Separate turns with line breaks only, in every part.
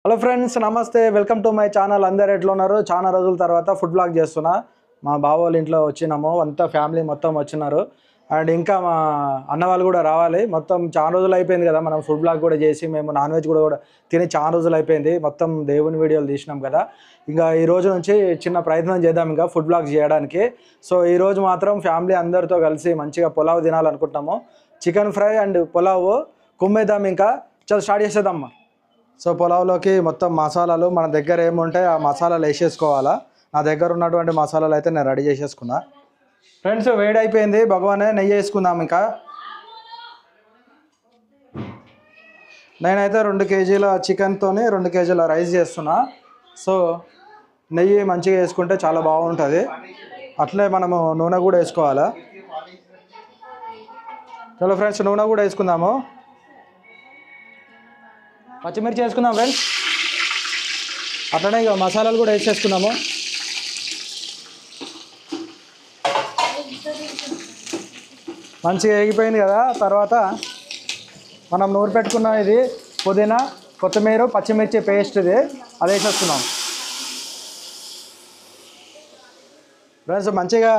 Hello friends, నమస్తే. Welcome to my channel. అందరు ఎట్లా ఉన్నారు? చాలా రోజుల తర్వాత ఫుడ్ బ్లాగ్ చేస్తున్నా. మా బావ వాళ్ళ ఇంట్లో వచ్చినాము, అంతా ఫ్యామిలీ మొత్తం వచ్చినారు. అండ్ ఇంకా మా అన్న వాళ్ళు కూడా రావాలి. మొత్తం చాలా రోజులు అయిపోయింది కదా మనం ఫుడ్ బ్లాగ్ కూడా చేసి. మేము నాన్ వెజ్ కూడా తిని చాలా రోజులు అయిపోయింది. మొత్తం దేవుని వీడియోలు తీసినాం కదా. ఇంకా ఈ రోజు నుంచి చిన్న ప్రయత్నం చేద్దాం ఇంకా ఫుడ్ బ్లాగ్ చేయడానికి. సో ఈరోజు మాత్రం ఫ్యామిలీ అందరితో కలిసి మంచిగా పులావ్ తినాలనుకుంటున్నాము. చికెన్ ఫ్రై అండ్ పులావ్ కుమ్మేద్దాం. ఇంకా చల్ స్టార్ట్ చేసేద్దామ్మా. సో పులావ్లోకి మొత్తం మసాలాలు మన దగ్గర ఏముంటాయి ఆ మసాలాలు వేసేసుకోవాలా. నా దగ్గర ఉన్నటువంటి మసాలాలు అయితే నేను రెడీ చేసేసుకున్నా. ఫ్రెండ్స్, వేడి అయిపోయింది. భగవానే నెయ్యి వేసుకుందాం. ఇంకా నేనైతే 2 కేజీల చికెన్తో 2 కేజీల రైస్ చేస్తున్నా. సో నెయ్యి మంచిగా వేసుకుంటే చాలా బాగుంటుంది. అట్లే మనము నూనె కూడా వేసుకోవాలా. చలో ఫ్రెండ్స్, నూనె కూడా వేసుకుందాము. పచ్చిమిర్చి వేసుకుందాం ఫ్రెండ్స్. అట్లనే ఇక మసాలాలు కూడా వేసేసుకుందాము. మంచిగా వేగిపోయింది కదా. తర్వాత మనం నూరు పెట్టుకున్న ఇది పుదీనా, కొత్తిమీర, పచ్చిమిర్చి పేస్ట్ ఇది అది వేసేసుకున్నాం. ఫ్రెండ్స్, మంచిగా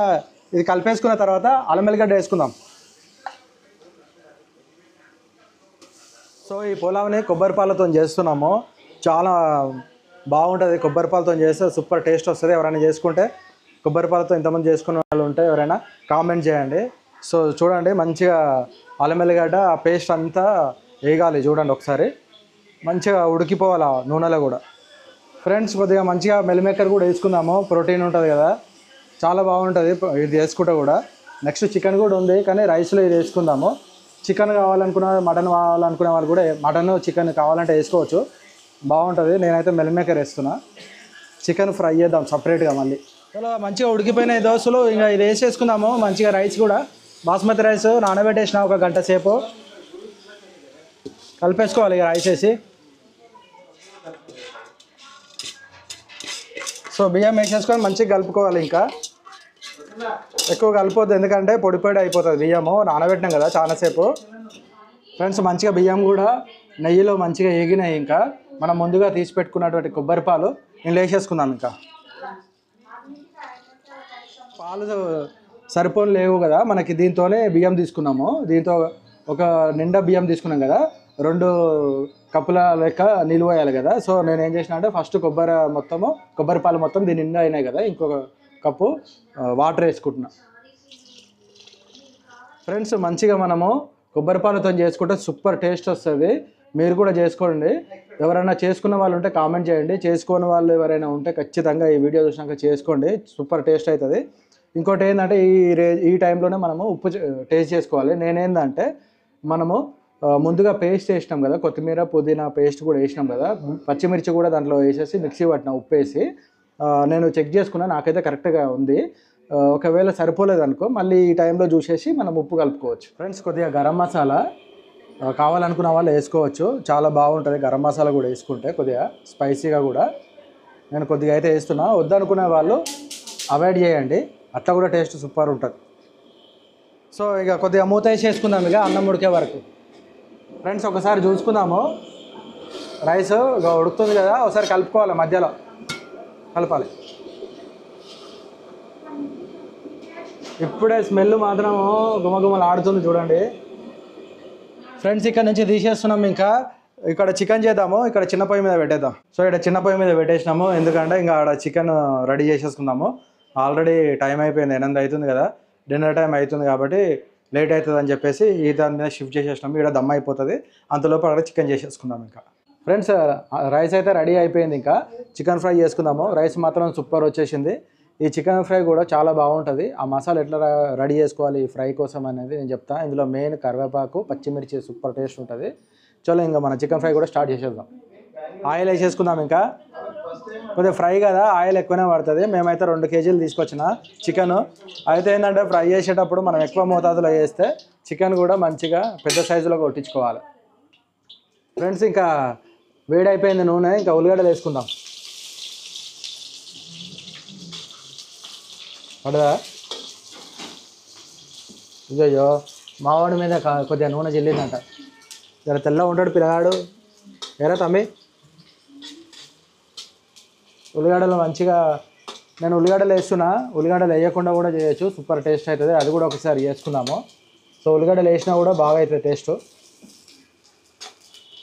ఇది కలిపేసుకున్న తర్వాత అల్లం వెల్లిగడ్డ వేసుకుందాం. సో ఈ పులావ్ని కొబ్బరి పాలతో చేస్తున్నాము. చాలా బాగుంటుంది. కొబ్బరి పాలతో చేస్తే సూపర్ టేస్ట్ వస్తుంది. ఎవరైనా చేసుకుంటే కొబ్బరి పాలతో ఇంతమంది చేసుకునే వాళ్ళు ఉంటే ఎవరైనా కామెంట్ చేయండి. సో చూడండి, మంచిగా అల్లం వెల్లిగడ్డ ఆ పేస్ట్ అంతా వేగాలి. చూడండి ఒకసారి, మంచిగా ఉడికిపోవాలి ఆ నూనెలో కూడా. ఫ్రెండ్స్, కొద్దిగా మంచిగా మిల్మేకర్ కూడా వేసుకుందాము. ప్రోటీన్ ఉంటుంది కదా, చాలా బాగుంటుంది ఇది వేసుకుంటే కూడా. నెక్స్ట్ చికెన్ కూడా ఉంది, కానీ రైస్లో ఇది వేసుకుందాము. చికెన్ కావాలనుకున్న, మటన్ కావాలనుకునే వాళ్ళు కూడా మటన్ చికెన్ కావాలంటే వేసుకోవచ్చు, బాగుంటుంది. నేనైతే మిల్మేకర్ వేస్తున్నా. చికెన్ ఫ్రై చేద్దాం సపరేట్గా మళ్ళీ. చాలా మంచిగా ఉడికిపోయినాయి దోశలు. ఇంకా ఇది వేసేసుకుందాము. మంచిగా రైస్ కూడా బాస్మతి రైస్ నానబెట్టేసిన 1 గంట సేపు కలిపేసుకోవాలి. ఇక రైస్ వేసి సో బియ్యం వేసేసుకొని మంచిగా కలుపుకోవాలి. ఇంకా ఎక్కువ కలిపోద్దు, ఎందుకంటే పొడి పొడి అయిపోతుంది బియ్యము. నానబెట్టినాం కదా చాలాసేపు. ఫ్రెండ్స్, మంచిగా బియ్యం కూడా నెయ్యిలో మంచిగా ఏగినాయి. ఇంకా మనం ముందుగా తీసి పెట్టుకున్నటువంటి కొబ్బరి పాలు ఇందులో వేసేసుకుందాం. ఇంకా పాలు సరిపోని లేవు కదా మనకి, దీంతోనే బియ్యం తీసుకున్నాము. దీంతో ఒక నిండా బియ్యం తీసుకున్నాం కదా, 2 కప్పుల లెక్క నీళ్ళు పోయాలి కదా. సో నేను ఏం చేసిన అంటే ఫస్ట్ కొబ్బరి పాలు మొత్తం దీని నిండా అయినాయి కదా, ఇంకొక కప్పు వాటర్ వేసుకుంటున్నా. ఫ్రెండ్స్, మంచిగా మనము కొబ్బరి పాలతో చేసుకుంటే సూపర్ టేస్ట్ వస్తుంది. మీరు కూడా చేసుకోండి. ఎవరైనా చేసుకున్న వాళ్ళు ఉంటే కామెంట్ చేయండి. చేసుకోని వాళ్ళు ఎవరైనా ఉంటే ఖచ్చితంగా ఈ వీడియో చూసినాక చేసుకోండి, సూపర్ టేస్ట్ అవుతుంది. ఇంకోటి ఏంటంటే ఈ టైంలోనే మనము ఉప్పు టేస్ట్ చేసుకోవాలి. నేనేందంటే మనము ముందుగా పేస్ట్ వేసినాం కదా, కొత్తిమీర పుదీనా పేస్ట్ కూడా వేసినాం కదా, పచ్చిమిర్చి కూడా దాంట్లో వేసేసి మిక్సీ పట్టిన ఉప్పు వేసి నేను చెక్ చేసుకున్నా, నాకైతే కరెక్ట్గా ఉంది. ఒకవేళ సరిపోలేదు అనుకో మళ్ళీ ఈ టైంలో చూసేసి మనం ఉప్పు కలుపుకోవచ్చు. ఫ్రెండ్స్, కొద్దిగా గరం మసాలా కావాలనుకున్న వాళ్ళు వేసుకోవచ్చు, చాలా బాగుంటుంది. గరం మసాలా కూడా వేసుకుంటే కొద్దిగా స్పైసీగా కూడా. నేను కొద్దిగా అయితే వేస్తున్నా, వద్దనుకునే వాళ్ళు అవాయిడ్ చేయండి, అట్లా కూడా టేస్ట్ సూపర్ ఉంటుంది. సో ఇక కొద్దిగా మూత వేసేసుకుందాం ఇక అన్నం ఉడికే వరకు. ఫ్రెండ్స్, ఒకసారి చూసుకుందాము. రైస్ ఇక ఉడుకుతుంది కదా, ఒకసారి కలుపుకోవాలి, మధ్యలో కలపాలి. ఇప్పుడే స్మెల్ మాత్రం గుమగుమలు ఆడుతుంది చూడండి. ఫ్రెండ్స్, ఇక్కడ నుంచి తీసేస్తున్నాం. ఇంకా ఇక్కడ చికెన్ చేద్దాము. ఇక్కడ చిన్న పొయ్యి మీద పెట్టేద్దాం. సో ఇక్కడ చిన్న పొయ్యి మీద పెట్టేసినాము, ఎందుకంటే ఇంకా ఆడ చికెన్ రెడీ చేసేసుకుందాము. ఆల్రెడీ టైం అయిపోయింది, 8 అవుతుంది కదా, డిన్నర్ టైం అవుతుంది కాబట్టి లేట్ అవుతుంది అని చెప్పేసి ఈ దాని మీద షిఫ్ట్ చేసేసినాము. ఇక్కడ దమ్ అయిపోతుంది, అంతలోపు అక్కడ చికెన్ చేసేసుకుందాం. ఇంకా ఫ్రెండ్స్, రైస్ అయితే రెడీ అయిపోయింది. ఇంకా చికెన్ ఫ్రై చేసుకుందాము. రైస్ మాత్రం సూపర్ వచ్చేసింది. ఈ చికెన్ ఫ్రై కూడా చాలా బాగుంటుంది. ఆ మసాలా ఎట్లా రెడీ చేసుకోవాలి ఈ ఫ్రై కోసం అనేది నేను చెప్తాను. ఇందులో మెయిన్ కరివేపాకు, పచ్చిమిర్చి సూపర్ టేస్ట్ ఉంటుంది. చలో ఇంకా మన చికెన్ ఫ్రై కూడా స్టార్ట్ చేసేద్దాం. ఆయిల్ వేసేసుకుందాం. ఇంకా కొద్దిగా ఫ్రై కదా, ఆయిల్ ఎక్కువనే పడుతుంది. మేమైతే 2 కేజీలు తీసుకొచ్చిన చికెన్. అయితే ఏంటంటే ఫ్రై చేసేటప్పుడు మనం ఎక్కువ మోతాదులో వేస్తే చికెన్ కూడా మంచిగా పెద్ద సైజులో కొట్టించుకోవాలి. ఫ్రెండ్స్, ఇంకా వేడి అయిపోయింది నూనె, ఇంకా ఉల్లిగడ్డలు వేసుకుందాం. పడదా? ఇయ్యో మావాడి మీద కొద్దిగా నూనె చెల్లిందంట. జర తెల్ల ఉంటాడు పిల్లగాడు. ఏరా తమ్మి, ఉల్లిగడ్డలు మంచిగా నేను ఉల్లిగడ్డలు వేస్తున్నా, ఉల్లిగడ్డలు వేయకుండా కూడా చేయొచ్చు, సూపర్ టేస్ట్ అవుతుంది. అది కూడా ఒకసారి చేసుకుందాము. సో ఉల్లిగడ్డలు వేసినా కూడా బాగా అవుతుంది టేస్ట్.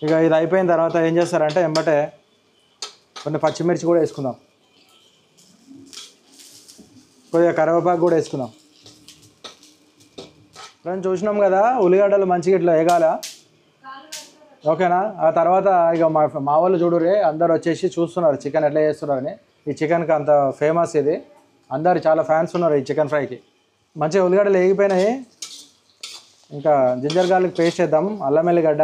ఇక ఇది అయిపోయిన తర్వాత ఏం చేస్తారంటే వెంబటే కొన్ని పచ్చిమిర్చి కూడా వేసుకుందాం, కొద్దిగా కరివేపాకు కూడా వేసుకుందాం. ఫ్రెండ్స్ చూసినాం కదా ఉల్లిగడ్డలు మంచిగా ఇట్లా వేగాల, ఓకేనా. ఆ తర్వాత ఇక మా వాళ్ళు చూడురే అందరు వచ్చేసి చూస్తున్నారు చికెన్ ఎట్లా చేస్తున్నారని. ఈ చికెన్కి అంత ఫేమస్ ఇది, అందరు చాలా ఫ్యాన్స్ ఉన్నారు ఈ చికెన్ ఫ్రైకి. మంచిగా ఉల్లిగడ్డలు వేగిపోయినాయి. ఇంకా జింజర్ గార్లిక్ పేస్ట్ వేద్దాం, అల్లం ఎల్లిగడ్డ,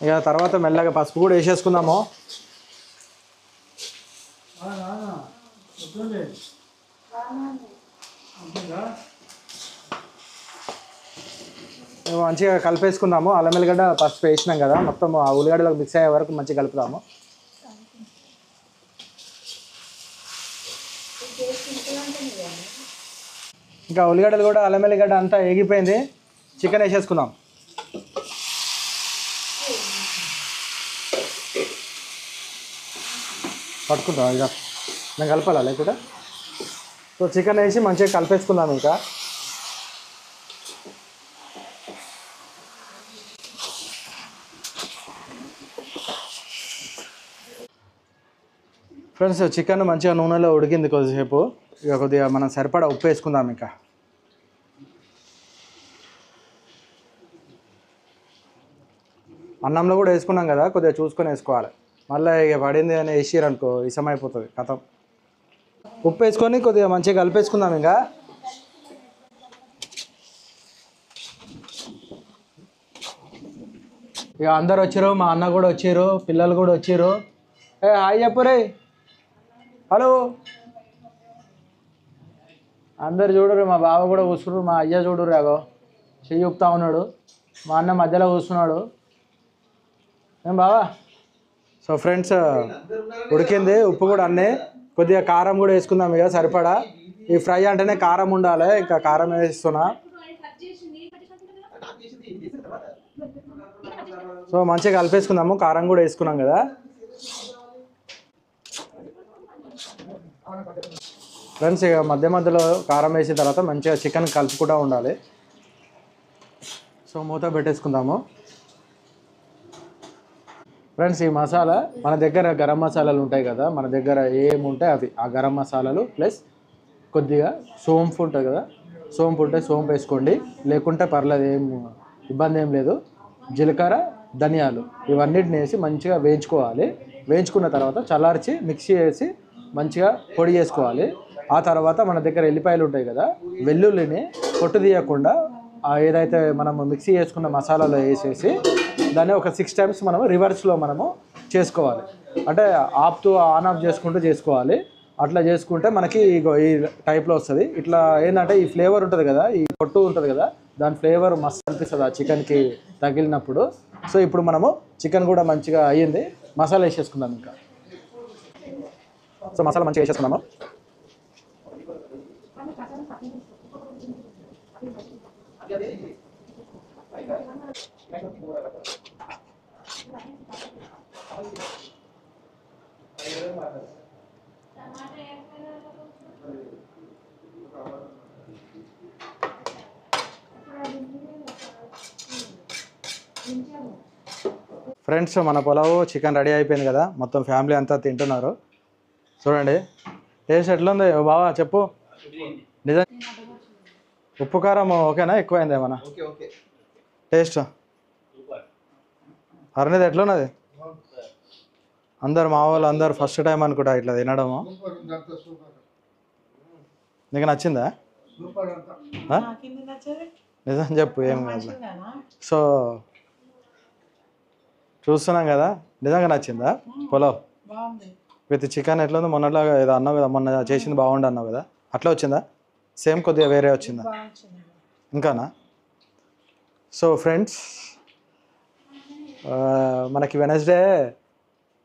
ఇక తర్వాత మెల్లగా పసుపు కూడా వేసేసుకుందాము. మంచిగా కలిపేసుకుందాము. అల్లం ఎల్లిగడ్డ పసుపు వేసినాం కదా, మొత్తం ఆ ఉల్లిగడ్డలకు మిక్స్ అయ్యే వరకు మంచిగా కలుపుదాము. ఇంకా ఉల్లిగడ్డలు కూడా అల్లం ఎల్లిగడ్డ అంతా వేగిపోయింది. చికెన్ వేసేసుకుందాం. పట్టుకుంటాం ఇక నేను కలపాలా లేకుండా. సో చికెన్ వేసి మంచిగా కలిపేసుకుందాం. ఇంకా ఫ్రెండ్స్ చికెన్ మంచిగా నూనెలో ఉడికింది కొద్దిసేపు. ఇక కొద్దిగా మనం సరిపడా ఉప్పు వేసుకుందాం. ఇంకా అన్నంలో కూడా వేసుకున్నాం కదా, కొద్దిగా చూసుకొని వేసుకోవాలి. మళ్ళీ ఇక పడింది అని వేసిరనుకో ఇసం అయిపోతుంది కథం. ఉప్పు వేసుకొని కొద్దిగా మంచిగా కలిపేసుకుందాం. ఇంకా ఇక అందరు వచ్చారు, మా అన్న కూడా వచ్చారు, పిల్లలు కూడా వచ్చారు. హాయ్ చెప్పురే, హలో. అందరు చూడరు, మా బావ కూడా కూర్చున్నారు, మా అయ్య చూడరు, అగో చెయ్యి ఊపుతా ఉన్నాడు, మా అన్న మధ్యలో కూర్చున్నాడు. ఏం బావా. సో ఫ్రెండ్స్ ఉడికింది, ఉప్పు కూడా అన్నీ. కొద్దిగా కారం కూడా వేసుకుందాం ఇక సరిపడా. ఈ ఫ్రై అంటేనే కారం ఉండాలి, ఇంకా కారం వేస్తున్నా. సో మంచిగా కలిపేసుకుందాము. కారం కూడా వేసుకున్నాం కదా. ఫ్రెండ్స్ ఇక మధ్య మధ్యలో కారం వేసిన తర్వాత మంచిగా చికెన్ కలుపుకుంటూ ఉండాలి. సో మూత పెట్టేసుకుందాము. ఫ్రెండ్స్ ఈ మసాలా మన దగ్గర గరం మసాలాలు ఉంటాయి కదా, మన దగ్గర ఏముంటాయి అవి, ఆ గరం మసాలాలు ప్లస్ కొద్దిగా సోంపు ఉంటుంది కదా, సోంపు ఉంటే సోంపు వేసుకోండి, లేకుంటే పర్లేదు, ఏం ఇబ్బంది ఏం లేదు. జీలకర్ర, ధనియాలు ఇవన్నిటిని వేసి మంచిగా వేయించుకోవాలి. వేయించుకున్న తర్వాత చల్లార్చి మిక్సీ వేసి మంచిగా పొడి చేసుకోవాలి. ఆ తర్వాత మన దగ్గర ఎల్లిపాయలు ఉంటాయి కదా, వెల్లుల్లిని పొట్టు తీయకుండా ఏదైతే మనము మిక్సీ చేసుకున్న మసాలాలో వేసేసి దాన్ని ఒక 6 times మనము రివర్స్లో మనము చేసుకోవాలి. అంటే ఆఫ్తో ఆన్ ఆఫ్ చేసుకుంటూ చేసుకోవాలి. అట్లా చేసుకుంటే మనకి ఈ టైప్లో వస్తుంది. ఇట్లా ఏంటంటే ఈ ఫ్లేవర్ ఉంటుంది కదా, ఈ పొట్టు ఉంటుంది కదా, దాని ఫ్లేవర్ మస్తు అనిపిస్తుంది ఆ చికెన్కి తగిలినప్పుడు. సో ఇప్పుడు మనము చికెన్ కూడా మంచిగా అయ్యింది, మసాలా వేసేసుకుందాం. ఇంకా సో మసాలా మంచిగా వేసేసుకున్నాము. ఫ్రెండ్స్ మన పులావ్ చికెన్ రెడీ అయిపోయింది కదా, మొత్తం ఫ్యామిలీ అంతా తింటున్నారు. చూడండి టేస్ట్ ఎట్లుంది బావా చెప్పు. నిజం ఉప్పు కారం ఓకేనా, ఎక్కువైంది ఏమన్నా టేస్ట్? అరనేది ఎట్లున్నది? అందరు మా వాళ్ళు అందరు ఫస్ట్ టైం అనుకుంటా ఇట్లా తినడము. నీకు నచ్చిందా? నిజం చెప్పు ఏం కాదు. సో చూస్తున్నాం కదా, నిజంగా నచ్చిందా పులావ్ విత్ చికెన్? ఎట్లుంది? మొన్నట్లాగా ఏదో అన్నావు కదా, మొన్న చేసింది బాగుండు అన్నావు కదా, అట్లా వచ్చిందా? సేమ్ కొద్దిగా వేరే వచ్చిందా ఇంకానా? సో ఫ్రెండ్స్ మనకి వెనస్డే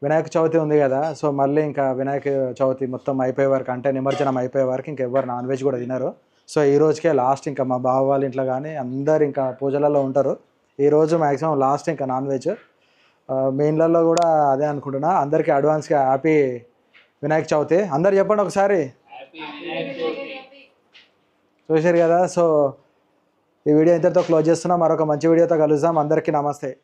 వినాయక చవితి ఉంది కదా. సో మళ్ళీ ఇంకా వినాయక చవితి మొత్తం అయిపోయే వరకు, అంటే నిమజ్జనం అయిపోయే వరకు ఇంకా ఎవరు నాన్ వెజ్ కూడా తినరు. సో ఈ రోజుకే లాస్ట్. ఇంకా మా బావ వాళ్ళ ఇంట్లో కానీ అందరు ఇంకా పూజలలో ఉంటారు. ఈరోజు మ్యాక్సిమం లాస్ట్ ఇంకా నాన్ వెజ్. మీ ఇళ్ళల్లో కూడా అదే అనుకుంటున్నా. అందరికీ అడ్వాన్స్గా హ్యాపీ వినాయక చవితి. అందరు చెప్పండి ఒకసారి. చూసారు కదా. సో ఈ వీడియో ఇంతటితో క్లోజ్ చేస్తున్నా. మరొక మంచి వీడియోతో కలుద్దాం. అందరికీ నమస్తే.